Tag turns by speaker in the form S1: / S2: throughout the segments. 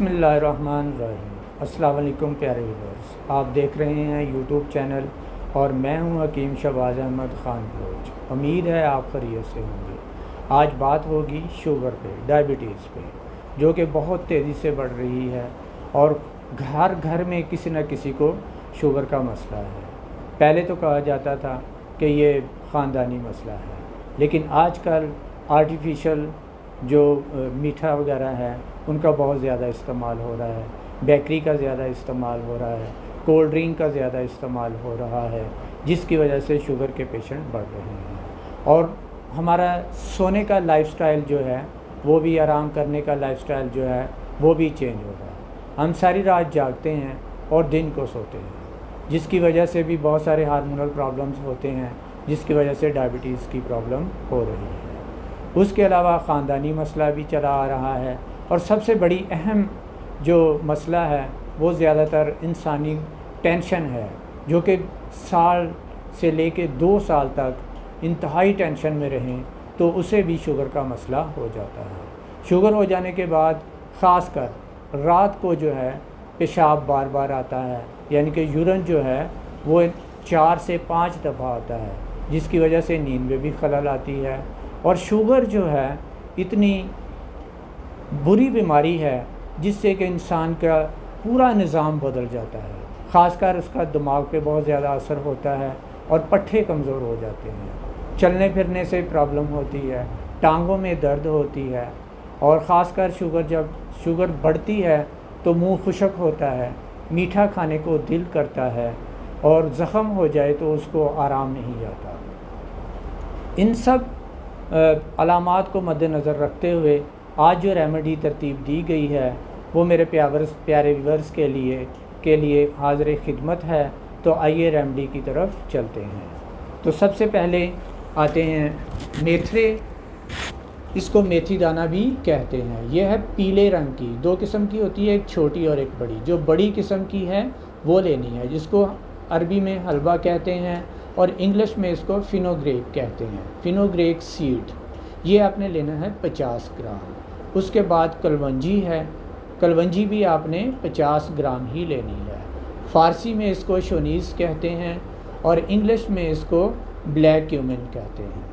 S1: बिस्मिल्लाहिर्रहमानिर्रहीम। अस्सलाम वालेकुम प्यारे व्यूअर्स, आप देख रहे हैं यूट्यूब चैनल और मैं हूं हकीम शहबाज अहमद ख़ान बलोच। उम्मीद है आप खैरियत से होंगे। आज बात होगी शुगर पे, डायबिटीज़ पे, जो कि बहुत तेज़ी से बढ़ रही है और घर घर में किसी न किसी को शुगर का मसला है। पहले तो कहा जाता था कि ये ख़ानदानी मसला है, लेकिन आजकल आर्टिफिशियल जो मीठा वगैरह है उनका बहुत ज़्यादा इस्तेमाल हो रहा है, बेकरी का ज़्यादा इस्तेमाल हो रहा है, कोल्ड ड्रिंक का ज़्यादा इस्तेमाल हो रहा है, जिसकी वजह से शुगर के पेशेंट बढ़ रहे हैं। और हमारा सोने का लाइफस्टाइल जो है वो भी, आराम करने का लाइफस्टाइल जो है वो भी चेंज हो रहा है। हम सारी रात जागते हैं और दिन को सोते हैं, जिसकी वजह से भी बहुत सारे हार्मोनल प्रॉब्लम्स होते हैं, जिसकी वजह से डायबिटीज़ की प्रॉब्लम हो रही है। उसके अलावा ख़ानदानी मसला भी चला आ रहा है और सबसे बड़ी अहम जो मसला है वो ज़्यादातर इंसानी टेंशन है, जो कि साल से लेके 2 साल तक इंतहाई टेंशन में रहें तो उसे भी शुगर का मसला हो जाता है। शुगर हो जाने के बाद ख़ासकर रात को जो है पेशाब बार बार आता है, यानी कि यूरिन जो है वो 4 से 5 दफ़ा आता है, जिसकी वजह से नींद में भी खलल आती है। और शुगर जो है इतनी बुरी बीमारी है जिससे कि इंसान का पूरा निज़ाम बदल जाता है। ख़ासकर उसका दिमाग पे बहुत ज़्यादा असर होता है और पट्ठे कमज़ोर हो जाते हैं, चलने फिरने से प्रॉब्लम होती है, टांगों में दर्द होती है। और ख़ासकर जब शुगर बढ़ती है तो मुंह खुश्क होता है, मीठा खाने को दिल करता है और ज़ख़म हो जाए तो उसको आराम नहीं आता। इन सब अलामात को मद्देनज़र रखते हुए आज जो रेमेडी तरतीब दी गई है वो मेरे प्यारे व्यूअर्स के लिए हाज़िर खिदमत है। तो आइए रेमेडी की तरफ चलते हैं। तो सबसे पहले आते हैं मेथरे, इसको मेथी दाना भी कहते हैं। यह है पीले रंग की, 2 किस्म की होती है, एक छोटी और एक बड़ी। जो बड़ी किस्म की है वो लेनी है, जिसको अरबी में हलवा कहते हैं और इंग्लिश में इसको फिनोग्रेक कहते हैं, फिनोग्रेक सीड। ये आपने लेना है 50 ग्राम। उसके बाद कलवंजी है, कलवंजी भी आपने 50 ग्राम ही लेनी है। फ़ारसी में इसको शोनीज़ कहते हैं और इंग्लिश में इसको ब्लैक क्यूमिन कहते हैं।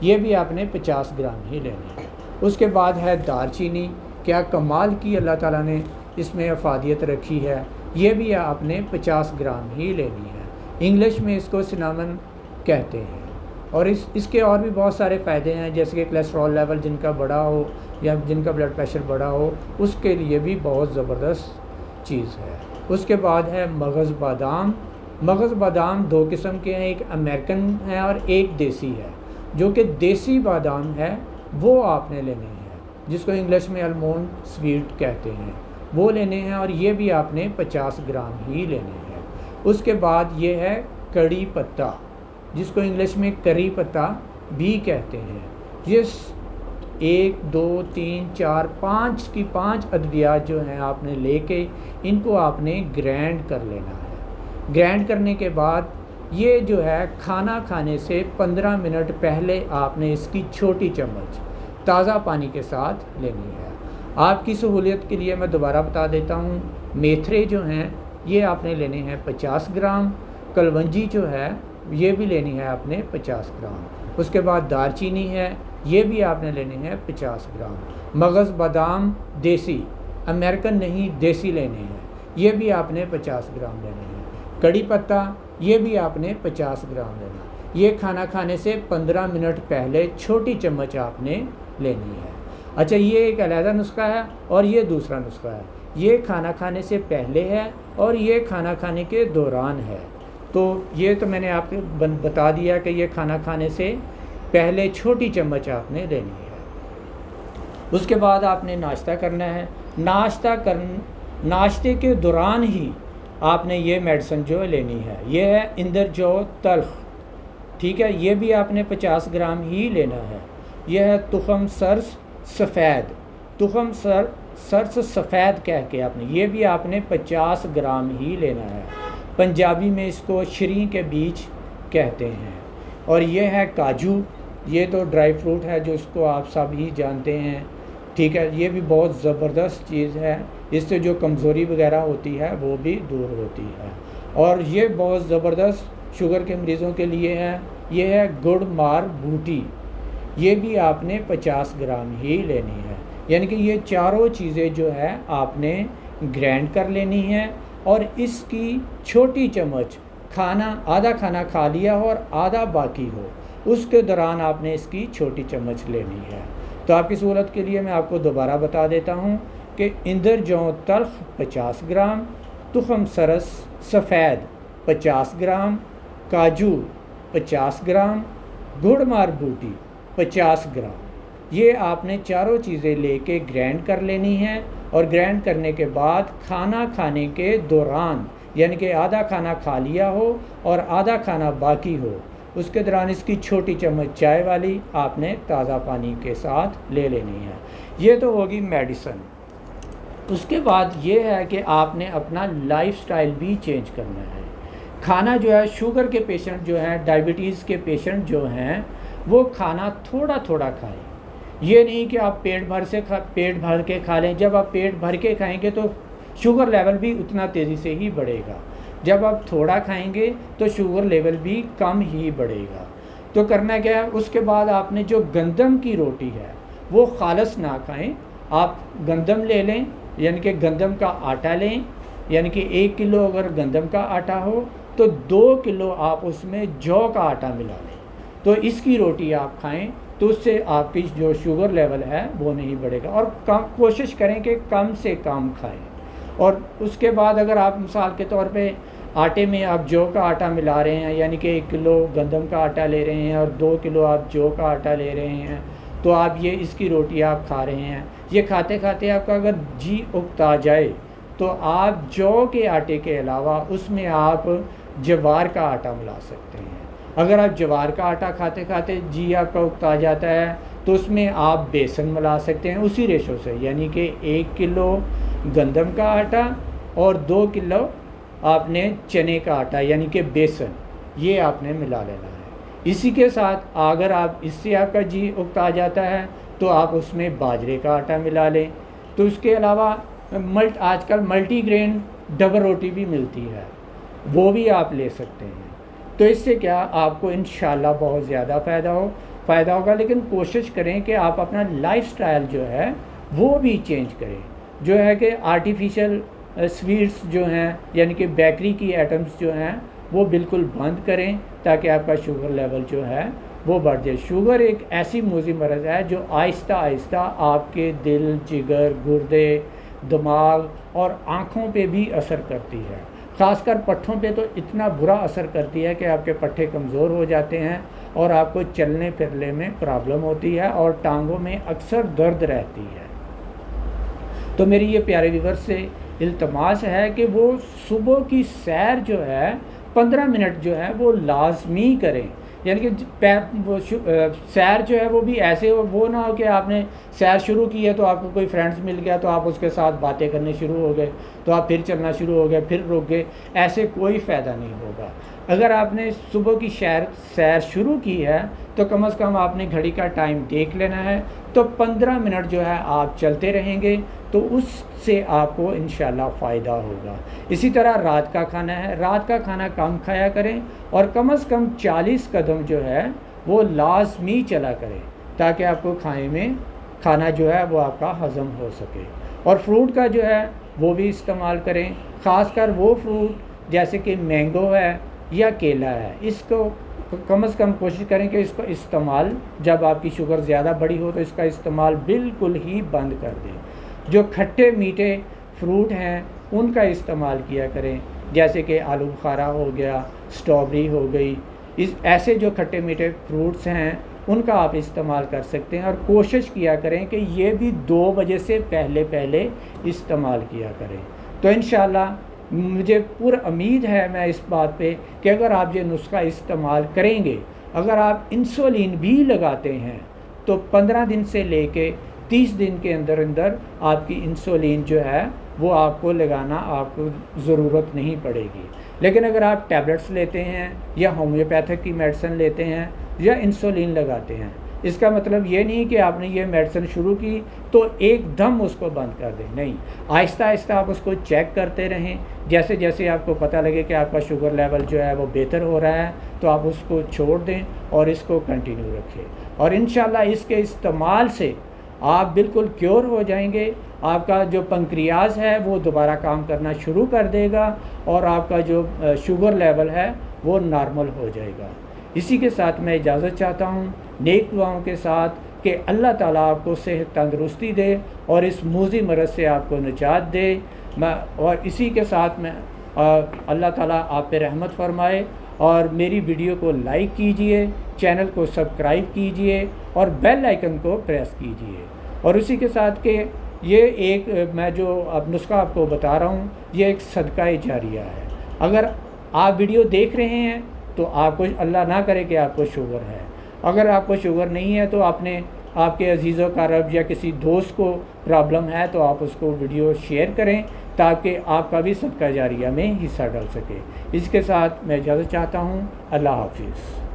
S1: ये भी आपने 50 ग्राम ही लेनी है। उसके बाद है दालचीनी। क्या कमाल की अल्लाह ताला ने इसमें अफादियत रखी है, ये भी आपने 50 ग्राम ही लेनी है। इंग्लिश में इसको सिनामन कहते हैं। और इसके और भी बहुत सारे फ़ायदे हैं, जैसे कि कोलेस्ट्रॉल लेवल जिनका बड़ा हो या जिनका ब्लड प्रेशर बड़ा हो, उसके लिए भी बहुत ज़बरदस्त चीज़ है। उसके बाद है मगज़ बादाम। मगज़ बादाम 2 किस्म के हैं, एक अमेरिकन है और एक देसी है। जो कि देसी बादाम है वो आपने लेने हैं, जिसको इंग्लिश में आलमंड स्वीट कहते हैं, वो लेने हैं और ये भी आपने 50 ग्राम ही लेने हैं। उसके बाद ये है कड़ी पत्ता, जिसको इंग्लिश में करी पत्ता भी कहते हैं। ये 1 2 3 4 5 की 5 अद्वियात जो हैं आपने लेके इनको आपने ग्राइंड कर लेना है। ग्राइंड करने के बाद ये जो है खाना खाने से 15 मिनट पहले आपने इसकी छोटी चम्मच ताज़ा पानी के साथ लेनी है। आपकी सहूलियत के लिए मैं दोबारा बता देता हूँ, मेथरे जो हैं ये आपने लेने हैं 50 ग्राम, कलवंजी जो है ये भी लेनी है आपने 50 ग्राम। उसके बाद दालचीनी है, ये भी आपने लेने हैं 50 ग्राम। मगज़ बादाम देसी, अमेरिकन नहीं देसी लेने हैं, ये भी आपने 50 ग्राम लेने हैं। कड़ी पत्ता ये भी आपने 50 ग्राम लेना। ये खाना खाने से 15 मिनट पहले छोटी चम्मच आपने लेनी है। अच्छा, ये एक अलग नुस्खा है और ये दूसरा नुस्खा है। ये खाना खाने से पहले है और ये खाना खाने के दौरान है। तो ये तो मैंने आपको बता दिया कि ये खाना खाने से पहले छोटी चम्मच आपने लेनी है। उसके बाद आपने नाश्ता करना है। नाश्ते के दौरान ही आपने ये मेडिसिन जो लेनी है। ये है इंदरजो तल्ख, ठीक है, ये भी आपने 50 ग्राम ही लेना है। यह है तुखम सरस सफ़ेद, तुखम सरस सफ़ेद कह के आपने, ये भी आपने 50 ग्राम ही लेना है। पंजाबी में इसको श्री के बीज कहते हैं। और ये है काजू, ये तो ड्राई फ्रूट है जो इसको आप सब ही जानते हैं, ठीक है, ये भी बहुत ज़बरदस्त चीज़ है, इससे जो कमज़ोरी वगैरह होती है वो भी दूर होती है। और ये बहुत ज़बरदस्त शुगर के मरीज़ों के लिए है, ये है गुड़ मार बूटी। ये भी आपने 50 ग्राम ही लेनी है, यानी कि ये चारों चीज़ें जो है आपने ग्राइंड कर लेनी है। और इसकी छोटी चम्मच, खाना आधा खाना खा लिया हो और आधा बाकी हो, उसके दौरान आपने इसकी छोटी चम्मच लेनी है। तो आपकी सहूलत के लिए मैं आपको दोबारा बता देता हूँ कि इंदर जौ तल्ख 50 ग्राम, तुखम सरस सफ़ेद 50 ग्राम, काजू 50 ग्राम, गुड़ मार बूटी 50 ग्राम, ये आपने चारों चीज़ें लेके ग्राइंड कर लेनी है। और ग्राइंड करने के बाद खाना खाने के दौरान, यानी कि आधा खाना खा लिया हो और आधा खाना बाकी हो, उसके दौरान इसकी छोटी चम्मच चाय वाली आपने ताज़ा पानी के साथ ले लेनी है। ये तो होगी मेडिसन। उसके बाद ये है कि आपने अपना लाइफस्टाइल भी चेंज करना है। खाना जो है, शुगर के पेशेंट जो हैं, डायबिटीज़ के पेशेंट जो हैं, वो खाना थोड़ा थोड़ा खाएं। ये नहीं कि आप पेट भर के खा लें। जब आप पेट भर के खाएंगे तो शुगर लेवल भी उतना तेज़ी से ही बढ़ेगा। जब आप थोड़ा खाएंगे तो शुगर लेवल भी कम ही बढ़ेगा। तो करना क्या है, उसके बाद आपने जो गंदम की रोटी है वो खालस ना खाएं। आप गंदम ले लें, यानी कि गंदम का आटा लें, यानी कि 1 किलो अगर गंदम का आटा हो तो 2 किलो आप उसमें जौ का आटा मिला लें। तो इसकी रोटी आप खाएं, तो उससे आपकी जो शुगर लेवल है वो नहीं बढ़ेगा। और कोशिश करें कि कम से कम खाएं। और उसके बाद अगर आप मिसाल के तौर पे आटे में आप जौ का आटा मिला रहे हैं, यानी कि 1 किलो गंदम का आटा ले रहे हैं और 2 किलो आप जौ का आटा ले रहे हैं, तो आप ये इसकी रोटी आप खा रहे हैं। ये खाते खाते आपका अगर जी उकता जाए तो आप जौ के आटे के अलावा उसमें आप ज्वार का आटा मिला सकते हैं। अगर आप ज्वार का आटा खाते खाते जी आपका उकता जाता है तो उसमें आप बेसन मिला सकते हैं उसी रेशो से, यानी कि 1 किलो गंदम का आटा और 2 किलो आपने चने का आटा यानी कि बेसन, ये आपने मिला लेना है। इसी के साथ अगर आप इससे आपका जी उकता जाता है तो आप उसमें बाजरे का आटा मिला लें। तो उसके अलावा आजकल मल्टीग्रेन डबल रोटी भी मिलती है, वो भी आप ले सकते हैं। तो इससे क्या आपको इंशाल्लाह बहुत ज़्यादा फ़ायदा होगा। लेकिन कोशिश करें कि आप अपना लाइफस्टाइल जो है वो भी चेंज करें, जो है कि आर्टिफिशियल स्वीट्स जो हैं, यानी कि बेकरी की आइटम्स जो हैं, वो बिल्कुल बंद करें ताकि आपका शुगर लेवल जो है वो बढ़ जाए। शुगर एक ऐसी मूज़ी मरज़ है जो आहिस्ता आहिस्ता आपके दिल, जिगर, गुर्दे, दिमाग और आँखों पे भी असर करती है। ख़ासकर पट्ठों पे तो इतना बुरा असर करती है कि आपके पट्ठे कमज़ोर हो जाते हैं और आपको चलने फिरने में प्रॉब्लम होती है और टांगों में अक्सर दर्द रहती है। तो मेरी ये प्यारे व्यूअर्स से इल्तमास है कि वो सुबह की सैर जो है 15 मिनट जो है वो लाजमी करें। यानी कि सैर जो है वो भी ऐसे हो, वो ना हो कि आपने सैर शुरू की है तो आपको कोई फ्रेंड्स मिल गया तो आप उसके साथ बातें करने शुरू हो गए, तो आप फिर चलना शुरू हो गए, फिर रुक गए। ऐसे कोई फ़ायदा नहीं होगा। अगर आपने सुबह की सैर शुरू की है तो कम से कम आपने घड़ी का टाइम देख लेना है। तो 15 मिनट जो है आप चलते रहेंगे तो उससे आपको इंशाल्लाह फ़ायदा होगा। इसी तरह रात का खाना है, रात का खाना कम खाया करें और कम से कम 40 कदम जो है वो लाजमी चला करें ताकि आपको खाना जो है वो आपका हज़म हो सके। और फ्रूट का जो है वो भी इस्तेमाल करें, ख़ासकर वो फ्रूट जैसे कि मैंगो है या केला है, इसको कम से कम कोशिश करें कि इसको इस्तेमाल, जब आपकी शुगर ज़्यादा बढ़ी हो तो इसका इस्तेमाल बिल्कुल ही बंद कर दें। जो खट्टे मीठे फ्रूट हैं उनका इस्तेमाल किया करें, जैसे कि आलू बुखारा हो गया, स्ट्रॉबेरी हो गई, ऐसे जो खट्टे मीठे फ्रूट्स हैं उनका आप इस्तेमाल कर सकते हैं। और कोशिश किया करें कि ये भी 2 बजे से पहले इस्तेमाल किया करें। तो इंशाल्लाह मुझे पूरी उम्मीद है मैं इस बात पे कि अगर आप ये नुस्खा इस्तेमाल करेंगे, अगर आप इंसुलिन भी लगाते हैं तो 15 दिन से लेके 30 दिन के अंदर अंदर आपकी इंसुलिन जो है वो आपको लगाना आपको ज़रूरत नहीं पड़ेगी। लेकिन अगर आप टैबलेट्स लेते हैं या होम्योपैथिक की मेडिसिन लेते हैं या इंसुलिन लगाते हैं इसका मतलब ये नहीं कि आपने ये मेडिसिन शुरू की तो एकदम उसको बंद कर दें, नहीं, आहिस्ता आहिस्ता आप उसको चेक करते रहें। जैसे जैसे आपको पता लगे कि आपका शुगर लेवल जो है वो बेहतर हो रहा है तो आप उसको छोड़ दें और इसको कंटिन्यू रखें, और इंशाल्लाह इसके इस्तेमाल से आप बिल्कुल क्योर हो जाएंगे। आपका जो पंक्रियाज है वो दोबारा काम करना शुरू कर देगा और आपका जो शुगर लेवल है वो नॉर्मल हो जाएगा। इसी के साथ मैं इजाज़त चाहता हूँ नेक दुआओं के साथ कि अल्लाह ताला आपको सेहत तंदरुस्ती दे और इस मूज़ी मरज़ से आपको निजात दे। और इसी के साथ में अल्लाह ताला आप पे रहमत फरमाए। और मेरी वीडियो को लाइक कीजिए, चैनल को सब्सक्राइब कीजिए और बेल आइकन को प्रेस कीजिए। और उसी के साथ के ये एक मैं जो अब नुस्खा आपको बता रहा हूँ ये एक सदका जारिया है। अगर आप वीडियो देख रहे हैं तो आपको, अल्लाह ना करे कि आपको शुगर है, अगर आपको शुगर नहीं है तो आपके अजीज़ क़रीब या किसी दोस्त को प्रॉब्लम है तो आप उसको वीडियो शेयर करें ताकि आपका भी सदका जारिया में हिस्सा डाल सके। इसके साथ मैं इजाज़त चाहता हूँ। अल्लाह हाफिज़।